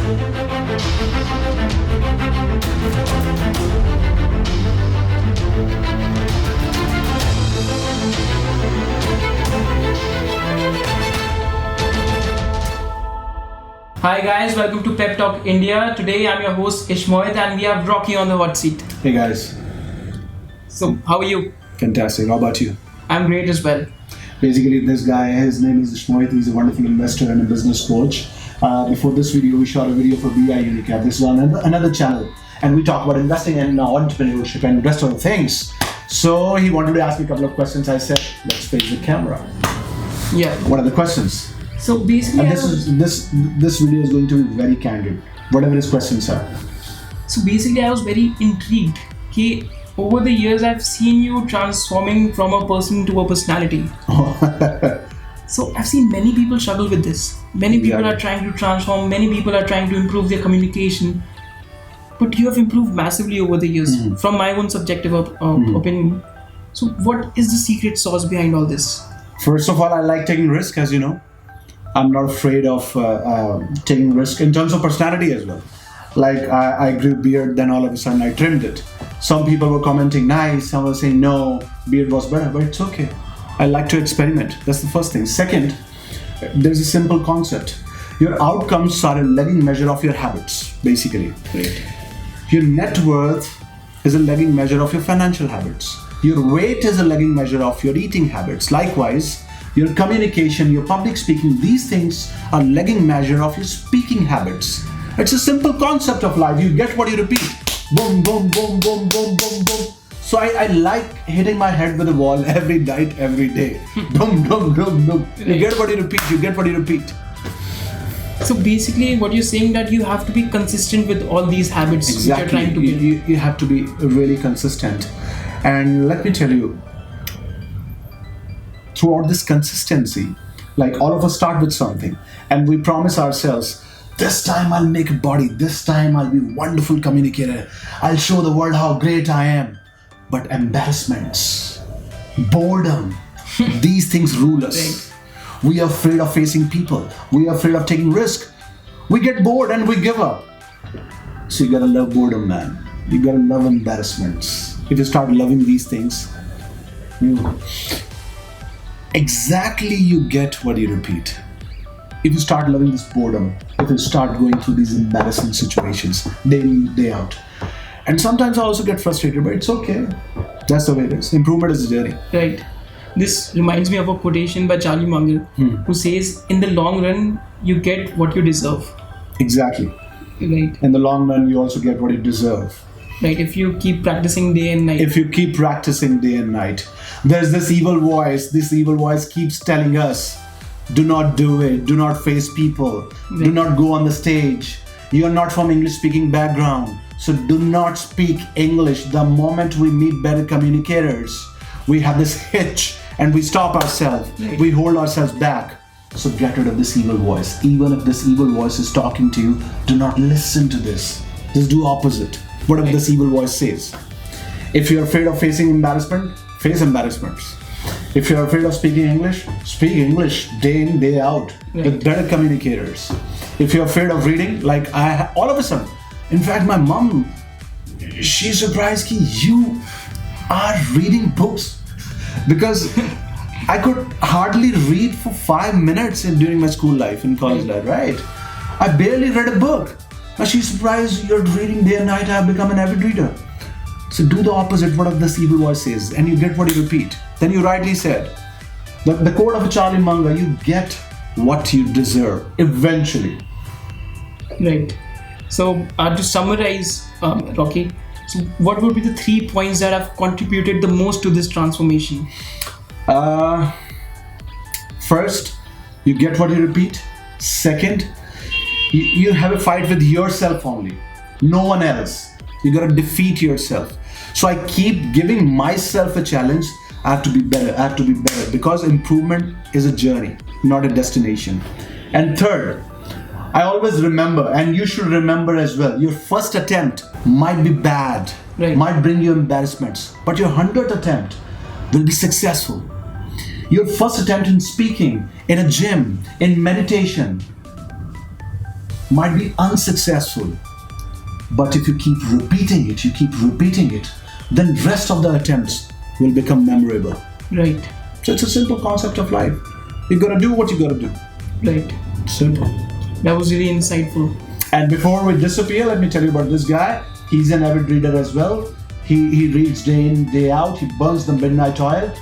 Hi guys, welcome to Pep Talk India. Today I'm your host Ishmohit and we have Rocky on the hot seat. Hey guys. So, how are you? Fantastic. How about you? I'm great as well. Basically, this guy, his name is Ishmohit. He's a wonderful investor and a business coach. Before this video, we shot a video for BI Unicap. This is on another channel. And we talk about investing and entrepreneurship and rest of the things. So he wanted to ask me a couple of questions. I said, let's face the camera. Yeah. What are the questions? So basically, And this video is going to be very candid, whatever his questions are. So basically, I was very intrigued. Okay, over the years, I've seen you transforming from a person to a personality. So I've seen many people struggle with this. Many people are trying to transform. Many people are trying to improve their communication. But you have improved massively over the years, from my own subjective opinion. So what is the secret sauce behind all this? First of all, I like taking risk, as you know. I'm not afraid of taking risk in terms of personality as well. Like I grew beard, then all of a sudden I trimmed it. Some people were commenting nice, some were saying no, beard was better, but it's okay. I like to experiment. That's the first thing. Second, there's a simple concept. Your outcomes are a lagging measure of your habits, basically. Right. Your net worth is a lagging measure of your financial habits. Your weight is a lagging measure of your eating habits. Likewise, your communication, your public speaking, these things are lagging measure of your speaking habits. It's a simple concept of life. You get what you repeat. Boom, boom, boom, boom, boom, boom, boom. So I like hitting my head with a wall every night, every day. Boom, boom, boom, boom. You get what you repeat. You get what you repeat. So basically, what you're saying that you have to be consistent with all these habits which you're trying to build. You have to be really consistent. And let me tell you, throughout this consistency, like all of us start with something and we promise ourselves, this time I'll make a body, this time I'll be a wonderful communicator, I'll show the world how great I am. But embarrassments, boredom, these things rule us. Right. We are afraid of facing people. We are afraid of taking risk. We get bored and we give up. So you gotta love boredom, man. You gotta love embarrassments. If you start loving these things, exactly you get what you repeat. If you start loving this boredom, if you start going through these embarrassing situations day in, day out. And sometimes I also get frustrated, but it's okay. That's the way it is. Improvement is a journey. Right. This reminds me of a quotation by Charlie Munger, who says, in the long run, you get what you deserve. Exactly. Right. In the long run, you also get what you deserve. Right. If you keep practicing day and night. If you keep practicing day and night. There's this evil voice keeps telling us, do not do it, do not face people, do not go on the stage. You are not from English speaking background, so do not speak English. The moment we meet better communicators, we have this hitch and we stop ourselves, we hold ourselves back. So get rid of this evil voice. Even if this evil voice is talking to you, do not listen to this. Just do opposite, whatever this evil voice says. If you're afraid of facing embarrassment, face embarrassments. If you're afraid of speaking English, speak English day in, day out with better communicators. If you're afraid of reading, like all of a sudden, in fact, my mom, she's surprised that you are reading books because I could hardly read for 5 minutes during my school life and college life, right? I barely read a book. Now she's surprised you're reading day and night. I've become an avid reader. So do the opposite, whatever this evil voice says, and you get what you repeat. Then you rightly said, the quote of Charlie Munger, you get what you deserve, eventually. Right. So to summarize, Rocky, so what would be the 3 points that have contributed the most to this transformation? First, you get what you repeat. Second, you have a fight with yourself only, no one else. You gotta defeat yourself. So I keep giving myself a challenge. I have to be better, because improvement is a journey, not a destination. And third, I always remember, and you should remember as well, your first attempt might be bad, might bring you embarrassments, but your 100th attempt will be successful. Your first attempt in speaking, in a gym, in meditation, might be unsuccessful. But if you keep repeating it, then rest of the attempts will become memorable. Right. So it's a simple concept of life. You gotta do what you gotta do. Right. Simple. That was really insightful. And before we disappear, let me tell you about this guy. He's an avid reader as well. He reads day in, day out. He burns the midnight oil.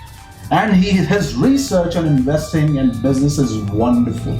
And his research on investing and business is wonderful.